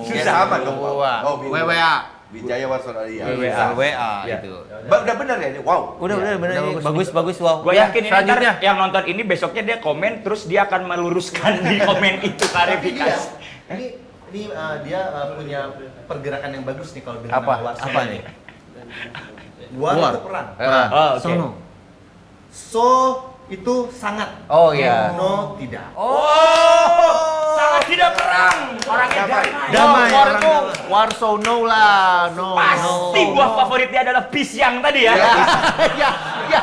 C: Ya sama dong. Pak.
A: Wah.
C: Oh,
B: WWA.
C: Wijaya Warsono Adi. Ya.
B: WWA
C: Ya.
B: itu.
C: Udah bener ya ini? Wow.
B: Udah bener.
A: bagus.
B: Bagus wow.
D: Gue
A: Ya,
D: yakin ini
A: selanjutnya.
D: ntar yang nonton ini besoknya dia komen terus dia akan meluruskan di komen itu
E: Tapi dia,
D: klarifikasi.
E: ini dia punya pergerakan yang bagus nih kalau dengan
A: Apa?
E: nama Warsono.
B: Apa nih?
E: War
B: War.
E: itu perang.
D: Oh, oke.
B: Sono.
E: So itu sangat.
A: Oh iya.
E: No tidak.
D: Sangat tidak perang. Orangnya
C: Damai.
B: Damai,
A: War
B: orang
A: itu
B: damai.
A: Warsono lah. No.
D: Pasti buah favoritnya adalah Pisyang tadi ya.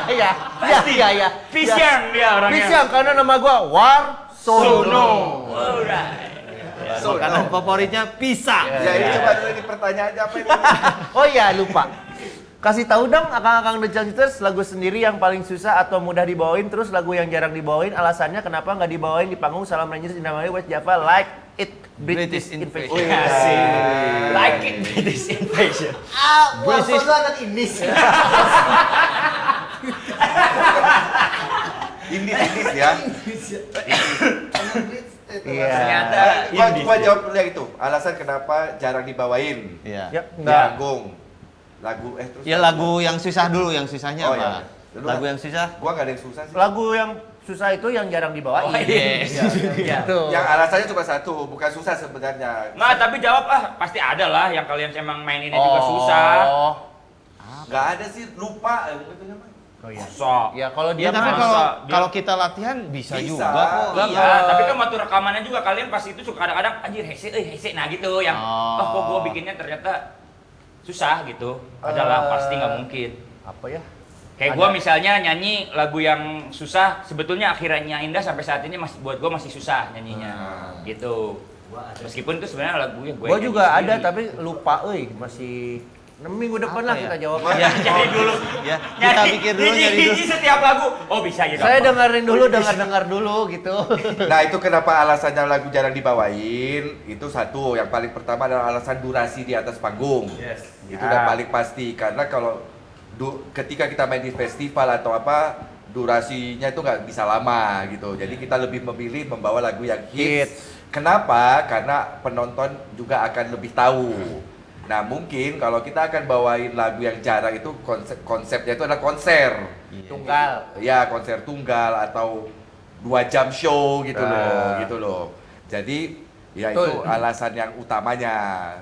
A: Ya.
D: Pasti.
A: Ya.
D: Pisyang dia orangnya.
A: Pisyang karena nama gua Warsono.
D: Alright.
B: Makanan favoritnya pizza.
C: Ya ini coba dulu ini pertanyaannya apa ini?
A: Oh iya, lupa. Kasih tahu dong akang-akang The Youngsters lagu sendiri yang paling susah atau mudah dibawain, terus lagu yang jarang dibawain, alasannya kenapa nggak dibawain di panggung Salam Rangers Inamari West Java Like It British Invasion.
D: Like it British Invasion.
E: Warsono anak Indis.
C: Indis ya.
A: Iya.
D: Ternyata
C: Gua jawab dulu yang itu. Alasan kenapa jarang dibawain.
B: Iya.
A: Ya, enggak.
C: Panggung. Lagu terus.
B: Ya lagu yang susah dulu, yang susahnya
C: Oh,
B: apa?
C: iya. Dulu
B: Lagu
C: kan.
B: yang susah?
C: Gua enggak ada yang susah sih.
A: Lagu yang susah itu yang jarang dibawain.
D: Oh, yes.
A: Gitu.
C: Yang alasannya cuma satu, bukan susah sebenarnya.
D: Nggak, tapi jawab pasti ada lah yang kalian emang maininnya juga susah.
C: Enggak ada sih, lupa. Itu namanya.
A: Oh iya.
D: Susah.
A: Ya kalau
B: Ya
A: dia
B: tapi
A: mah-
B: kalau
D: Dia-
B: kalau kita latihan bisa
C: Bisa.
B: juga kok.
D: Iya, tapi kan waktu rekamannya juga kalian pasti itu suka kadang-kadang anjir hese nah gitu yang
B: Oh.
D: kok gua bikinnya ternyata susah gitu. Adalah pasti nggak mungkin.
A: apa ya?
D: Kayak gua misalnya nyanyi lagu yang susah, sebetulnya akhirnya indah sampai saat ini masih buat gua masih susah nyanyinya. Gitu. Meskipun itu sebenarnya lagu yang gue
A: Gua juga ada tapi lupa masih Minggu depan lah kita jawab.
B: Ya, jadi dulu. Ya, kita pikir dulu jadi dulu.
D: Hiji setiap lagu. Oh bisa ya.
A: Saya dengerin dulu, dengar dulu gitu.
C: Nah itu kenapa alasannya lagu jarang dibawain. Itu satu, yang paling pertama adalah alasan durasi di atas panggung. Itu udah paling pasti. Karena kalau ketika kita main di festival atau apa, durasinya itu nggak bisa lama gitu. Jadi kita lebih memilih membawa lagu yang hits. Kenapa? Karena penonton juga akan lebih tahu. Nah mungkin kalau kita akan bawain lagu yang jarang itu konsepnya itu adalah konser
A: Tunggal.
C: ya, konser tunggal atau 2 jam show gitu loh. Jadi ya itu alasan yang utamanya.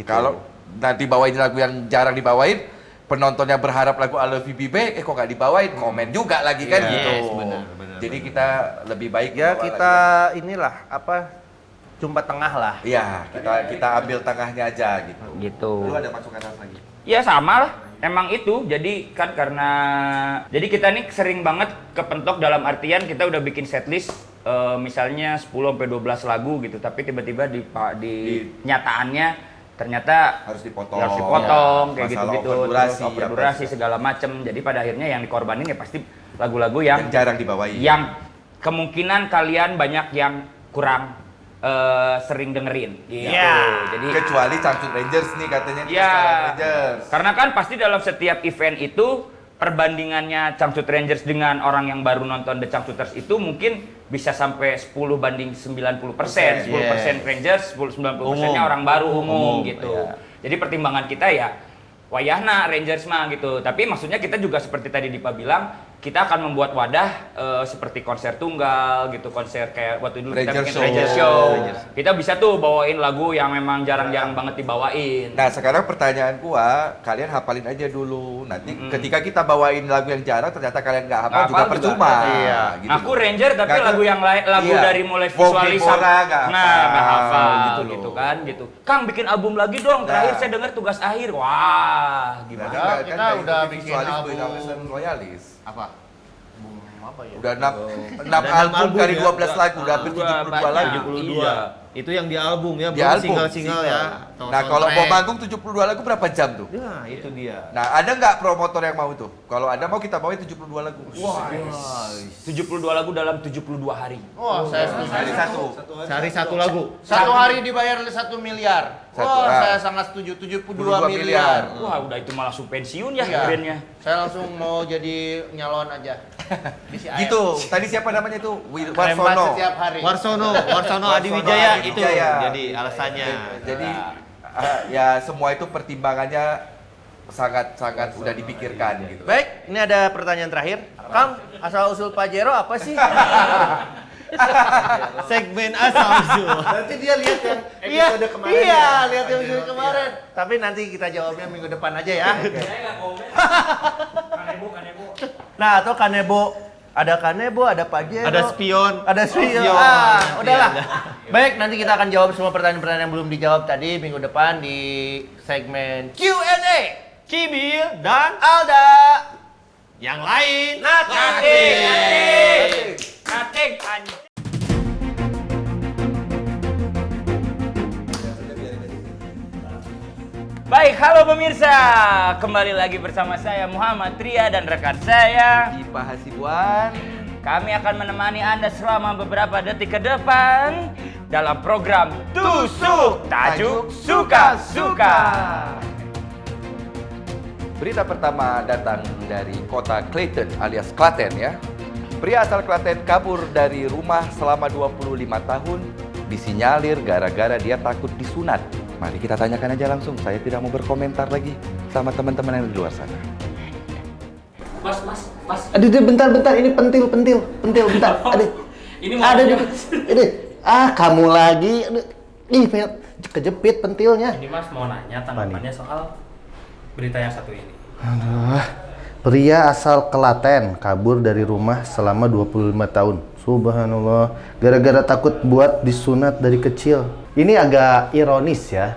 C: Kalau nanti bawain lagu yang jarang dibawain, penontonnya berharap lagu I Love You Baby, kok nggak dibawain, komen juga lagi kan gitu.
B: benar.
C: Jadi kita lebih baik
A: Ya
C: bawa
A: kita
C: lagu
A: inilah apa jumpa tengah lah.
C: iya, kita ambil tengahnya aja gitu.
D: Gitu.
C: Lu ada masukan apa lagi?
D: Ya sama lah. Emang itu. Jadi kan jadi kita nih sering banget kepentok dalam artian kita udah bikin setlist misalnya 10 sampai 12 lagu gitu, tapi tiba-tiba di nyataannya ternyata
C: Harus dipotong.
D: kayak
C: Masalah
D: gitu-gitu,
C: overdurasi,
D: terus overdurasi segala macem. Jadi pada akhirnya yang dikorbanin ya pasti lagu-lagu yang
C: jarang dibawain.
D: yang kemungkinan kalian banyak yang kurang sering dengerin gitu. Jadi
C: Kecuali Cangcut Rangers nih katanya nih,
D: ya,
C: Rangers.
D: karena kan pasti dalam setiap event itu perbandingannya Cangcut Rangers dengan orang yang baru nonton The Cangcuters itu mungkin bisa sampai 10 banding 90%. 10% Rangers, 90%-nya orang baru umum gitu. Jadi pertimbangan kita ya wayahna Rangers mah gitu. Tapi maksudnya kita juga seperti tadi Dipa bilang, kita akan membuat wadah seperti konser tunggal gitu, konser kayak waktu dulu kita bikin Ranger Show. Kita bisa tuh bawain lagu yang memang jarang-jarang banget dibawain.
C: Nah sekarang pertanyaan gua, kalian hafalin aja dulu. Nanti ketika kita bawain lagu yang jarang, ternyata kalian nggak hafal juga percuma.
A: Iya.
C: Gitu
D: Aku
C: loh.
D: Ranger tapi
C: Nggak
D: lagu
C: ke-
D: yang lain, lagu
C: iya.
D: dari mulai
C: Vogue
D: visualis
C: Deborah nggak
D: nggak hafal
C: gitu
D: gitu,
C: loh.
D: kan gitu. Kang bikin album lagi dong. Terakhir
C: Nah.
D: saya dengar Tugas Akhir. Wah, gimana?
C: Nah,
A: Kita
C: dari
A: udah
C: itu
A: bikin
C: visualis
A: album.
C: Beda Royalis.
A: Apa? Apa ya?
C: Udah 6
B: Ada
C: album
B: album
C: kali
B: ya?
C: 12 lagu, udah hampir 72 lagu.
B: 72. Itu yang di album ya,
C: Di
B: bukan
C: album.
B: single-single ya. atau
C: Nah kalau mau
B: soundtrack.
C: manggung 72 lagu berapa jam tuh?
B: Ya, itu dia.
C: Nah ada nggak promotor yang mau tuh? Kalau ada mau kita bawain 72 lagu. Wah.
D: 72 lagu dalam 72 hari.
A: Wah, saya setuju.
C: Hari satu.
B: Cari satu lagu.
A: Satu hari dibayar 1 miliar.
C: Satu,
A: Wah,
C: ah.
A: saya sangat setuju. 72
C: 72
A: miliar.
D: Wah, udah itu malah subpensiun ya
A: Iya.
D: bandnya.
A: Saya langsung mau jadi nyalon aja. Bisi air.
C: Gitu. Tadi siapa namanya itu?
A: Lempar
C: Warsono.
A: setiap hari.
B: Warsono Adi Wijaya itu.
C: Wijaya.
B: Jadi alasannya.
C: Jadi ya semua itu pertimbangannya sangat udah dipikirkan gitu.
A: Baik, ini ada pertanyaan terakhir. Kang, asal usul Pajero apa sih?
B: Segmen asal usul.
E: Berarti dia lihat yang
A: Iya,
E: episode kemarin.
A: iya,
E: ya?
A: lihat yang episode kemarin. Tapi nanti kita jawabnya minggu depan aja ya.
F: Saya nggak komen. Kanebo.
A: Nah, atau Kanebo. Ada Kanebo, ada Pajero.
B: Ada spion.
A: Ada spion. Udahlah. Baik, nanti kita akan jawab semua pertanyaan-pertanyaan yang belum dijawab tadi minggu depan di segmen Q&A.
B: Kibil dan
A: Alda.
B: yang lain.
D: Nating. Baik, halo pemirsa. Kembali lagi bersama saya Muhammad Tria dan rekan saya.
C: Dipa Hasibuan.
D: Kami akan menemani Anda selama beberapa detik ke depan dalam program Tusuk Tajuk Suka-Suka.
C: Berita pertama datang dari kota Clayton alias Klaten ya. Pria asal Klaten kabur dari rumah selama 25 tahun disinyalir gara-gara dia takut disunat. Mari kita tanyakan aja langsung, saya tidak mau berkomentar lagi sama teman-teman yang di luar sana.
F: Mas.
E: Aduh, bentar, ini pentil, bentar. Aduh.
F: Ini mau
E: Ada
F: nanya,
E: di
F: Mas.
E: ini. Kamu lagi. Aduh. Ih, kejepit pentilnya.
F: Ini Mas mau nanya tanggapannya soal berita yang satu ini.
E: Aduh. Pria asal Klaten kabur dari rumah selama 25 tahun. Subhanallah. Gara-gara takut buat disunat dari kecil. Ini agak ironis ya.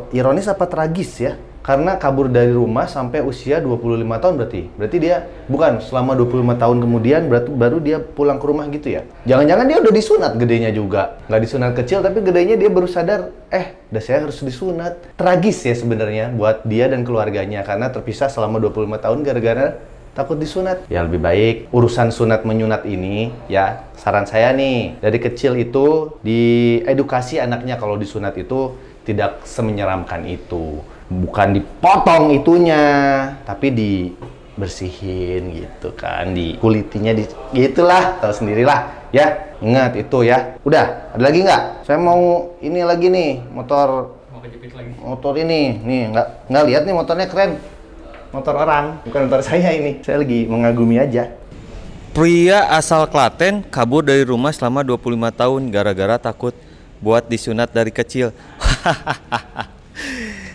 E: Ironis apa tragis ya? karena kabur dari rumah sampai usia 25 tahun berarti. Berarti dia bukan selama 25 tahun kemudian baru dia pulang ke rumah gitu ya. Jangan-jangan dia udah disunat gedenya juga. Nggak disunat kecil tapi gedenya dia baru sadar, udah saya harus disunat. Tragis ya sebenarnya buat dia dan keluarganya karena terpisah selama 25 tahun gara-gara takut disunat. Ya lebih baik urusan sunat menyunat ini ya, saran saya nih, dari kecil itu diedukasi anaknya kalau disunat itu tidak semenyeramkan itu. Bukan dipotong itunya, tapi dibersihin gitu kan, dikulitinya gitulah, tahu sendirilah ya. Ingat itu ya. Udah, ada lagi nggak? Saya mau ini lagi nih, motor.
F: Mau kejepit lagi.
E: Motor ini, nih nggak lihat nih motornya keren. Motor orang, bukan motor saya ini. Saya lagi mengagumi aja.
B: Pria asal Klaten kabur dari rumah selama 25 tahun gara-gara takut buat disunat dari kecil.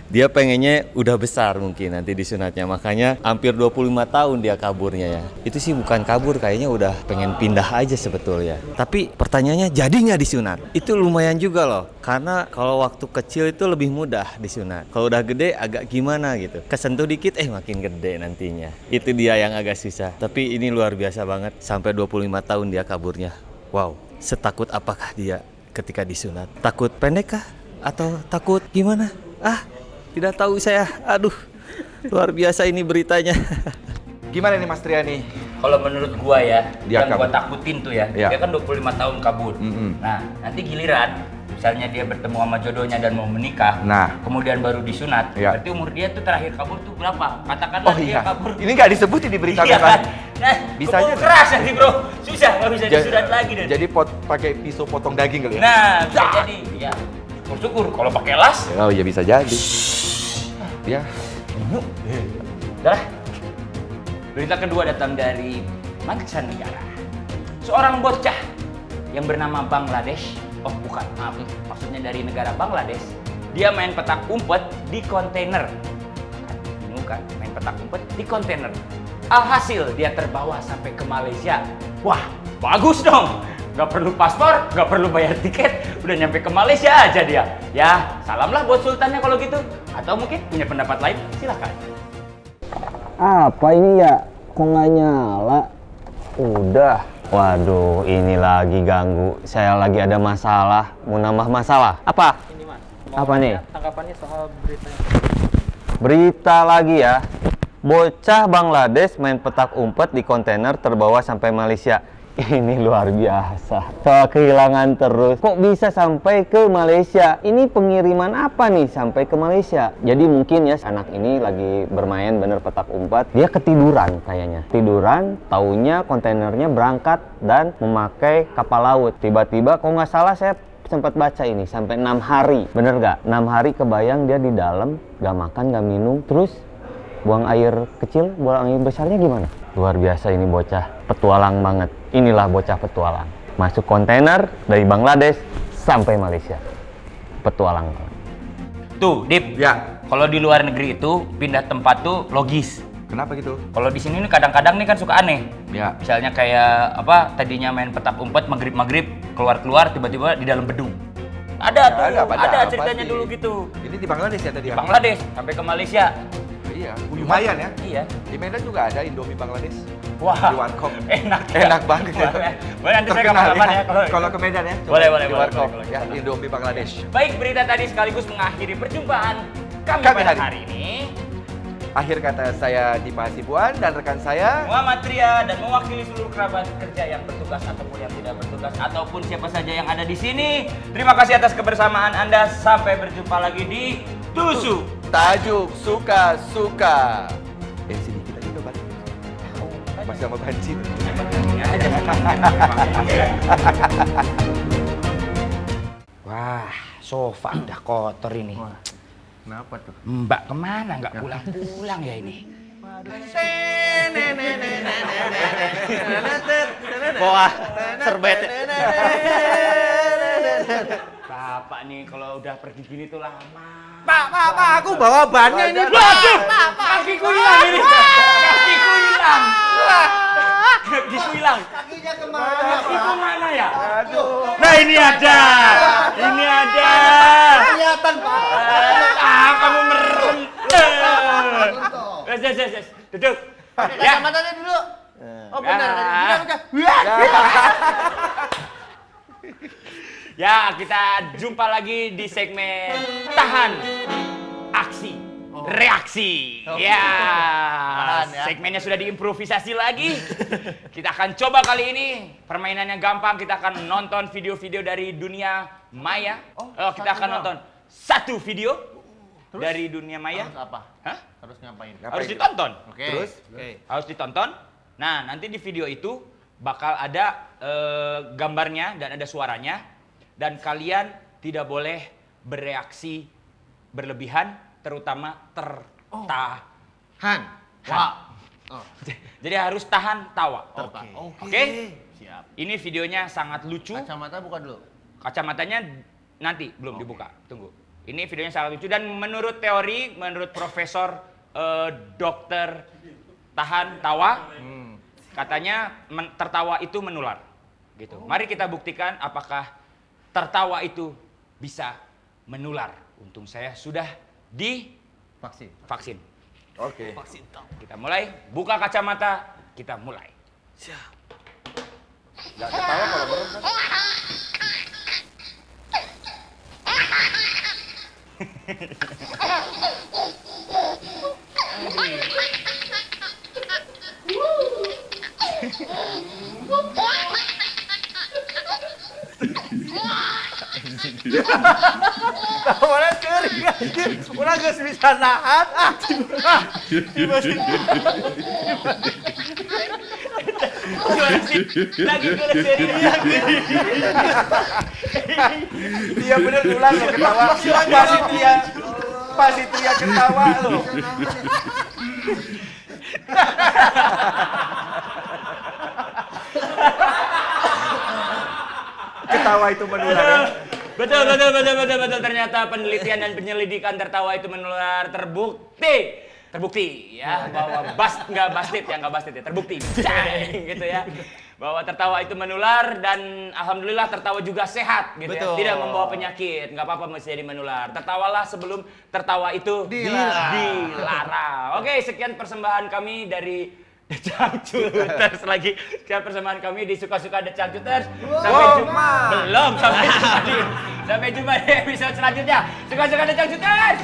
B: Dia pengennya udah besar mungkin nanti disunatnya, makanya hampir 25 tahun dia kaburnya ya. Itu sih bukan kabur, kayaknya udah pengen pindah aja sebetulnya. Tapi pertanyaannya, jadi nggak disunat? Itu lumayan juga loh, karena kalau waktu kecil itu lebih mudah disunat. Kalau udah gede agak gimana gitu, kesentuh dikit makin gede nantinya. Itu dia yang agak susah. Tapi ini luar biasa banget, sampai 25 tahun dia kaburnya. Wow, setakut apakah dia ketika disunat? Takut pendek kah? Atau takut gimana? Tidak tahu saya. Aduh, luar biasa ini beritanya.
C: Gimana nih Mas Triani?
D: Kalau menurut gua ya,
C: Dia
D: yang gua
C: kabur.
D: takutin tuh ya,
C: Iya.
D: dia kan 25 tahun kabur.
C: Mm-mm.
D: Nah, nanti giliran misalnya dia bertemu sama jodohnya dan mau menikah,
C: Nah.
D: kemudian baru disunat,
C: Iya.
D: berarti umur dia tuh terakhir kabur tuh berapa? Katakanlah
C: Oh
D: dia
C: iya,
D: kabur.
C: ini nggak disebutin di berita
D: Iya
C: memang.
D: kan? Nah,
C: Bisa
D: keburu
C: aja.
D: keras nanti bro, susah nggak bisa disunat lagi deh.
C: Jadi pakai pisau potong daging kali ya?
D: Nah, bisa jadi, ya. Syukur kalau pakai las.
C: Oh iya bisa jadi. Ya.
D: Udah lah. Berita kedua datang dari mancanegara. Seorang bocah yang bernama Bangladesh, bukan, maaf, maksudnya dari negara Bangladesh. Dia main petak umpet di kontainer. Bingung kan, main petak umpet di kontainer. Alhasil dia terbawa sampai ke Malaysia. Wah, bagus dong. Gak perlu paspor, gak perlu bayar tiket, udah nyampe ke Malaysia aja dia. Ya, salamlah buat sultannya kalau gitu. Atau mungkin punya pendapat lain, silakan.
B: Apa ini ya? Kok nggak nyala? Udah. Waduh, ini lagi ganggu. Saya lagi ada masalah. Mau nambah masalah. Apa?
F: Ini Mas.
B: Apa nih?
F: Tanggapannya soal berita
B: Berita lagi ya. Bocah Bangladesh main petak umpet di kontainer terbawa sampai Malaysia. Ini luar biasa. Soal kehilangan terus. Kok bisa sampai ke Malaysia? Ini pengiriman apa nih sampai ke Malaysia? Jadi mungkin ya anak ini lagi bermain bener petak umpet. Dia ketiduran kayaknya. Tiduran, taunya kontainernya berangkat dan memakai kapal laut. Tiba-tiba kok nggak salah saya sempat baca ini sampai 6 hari. Bener gak? 6 hari kebayang dia di dalam, gak makan, gak minum. Terus buang air kecil, buang air besarnya gimana? Luar biasa ini bocah, petualang banget. Inilah bocah petualang. Masuk kontainer dari Bangladesh sampai Malaysia. Petualang banget.
D: Tuh, Dip.
C: Ya.
D: Kalau di luar negeri itu pindah tempat tuh logis.
C: Kenapa gitu?
D: Kalau di sini nih kadang-kadang nih kan suka aneh.
C: Ya.
D: Misalnya kayak apa? Tadinya main petak umpet maghrib keluar tiba-tiba di dalam bedung. Ada tuh, ada ceritanya
C: pasti.
D: dulu gitu.
C: Ini di Bangladesh ya tadi ya?
D: Bangladesh sampai ke Malaysia.
C: Iya, lumayan ya.
D: Iya.
C: Di Medan juga ada Indomie Bangladesh.
D: Wah.
C: Di Warkop.
D: Enak.
C: Enak banget.
D: Boleh nanti saya
C: Terkenal
D: kapan-kapan
C: ya.
D: ya.
C: Kalau ke Medan ya. coba
D: Boleh,
C: di
D: boleh,
C: Warkop.
D: boleh.
C: Ya, Indomie Bangladesh.
D: Baik, berita tadi sekaligus mengakhiri perjumpaan kami
C: Kami
D: pada
C: hari
D: hari ini.
C: Akhir kata saya Dipa Hasibuan dan rekan saya
D: Muhammad Tria dan mewakili seluruh kerabat kerja yang bertugas ataupun yang tidak bertugas ataupun siapa saja yang ada di sini. Terima kasih atas kebersamaan Anda. Sampai berjumpa lagi di Tusuk.
C: Tajuk Suka-Suka. LCD kita juga balik. Masih sama banci.
D: Wah, sofa udah kotor ini.
A: Kenapa tuh?
D: Mbak kemana? Nggak pulang-pulang ya ini.
B: Wah, serbet.
D: Bapak nih kalau udah pergi gini tuh lama.
A: Pak, aku bawa bannya ini.
D: Waduh, kakiku hilang ini. Kakiku hilang. Kakiku hilang.
A: Kakinya kemana?
D: Kakiku mana ya?
A: Aduh.
D: Nah ini ada. Ini ada.
A: Kelihatan, Pak.
D: Kamu merem. Yes. Duduk.
A: Pakai
D: Ya.
A: kacamatanya dulu. Oh benar tadi.
D: Ah.
A: Udah.
D: Ya, kita jumpa lagi di segmen Tahan Aksi Reaksi. Ya,
A: Tahan ya.
D: segmennya sudah diimprovisasi lagi. Kita akan coba kali ini permainannya gampang. Kita akan nonton video-video dari dunia maya. Kita akan nonton satu video dari dunia maya.
A: Harus apa?
D: Hah?
A: Harus ngapain?
D: Harus ditonton.
A: Oke.
C: Terus?
A: Oke.
D: Harus ditonton. Nah, nanti di video itu bakal ada gambarnya dan ada suaranya. Dan kalian tidak boleh bereaksi berlebihan, terutama
A: Han. Wah. Oh.
D: Jadi harus tahan tawa. Oke?
A: Siap.
D: Ini videonya sangat lucu.
A: Kacamata buka dulu.
D: Kacamatanya nanti belum dibuka. Tunggu. Ini videonya sangat lucu dan menurut teori, menurut Profesor Dokter Tahan Tawa, katanya tertawa itu menular. Gitu. Mari kita buktikan apakah tertawa itu bisa menular. Untung saya sudah divaksin.
C: Oke.
D: Kita mulai, buka kacamata, kita mulai.
C: Nggak ketawa kalau merem kan?
A: Mana kering anjir. Ulah geus bisa nahan.
D: Lagi serius.
C: Dia bener ulang loh ketawa. Pasti dia ketawa loh. Ketawa itu menular ya.
D: Betul. Ternyata penelitian dan penyelidikan tertawa itu menular terbukti ya bahwa nggak busted ya, terbukti gitu ya bahwa tertawa itu menular dan alhamdulillah tertawa juga sehat gitu
A: Betul.
D: ya, tidak membawa penyakit, nggak apa-apa mesti jadi menular. Tertawalah sebelum tertawa itu dilarang. Oke, sekian persembahan kami dari The Cangcuters lagi. Sekian persembahan kami di Suka-Suka The Cangcuters. Sampai jumpa. Belum sampai jumpa di episode selanjutnya. Suka-Suka The Cangcuters.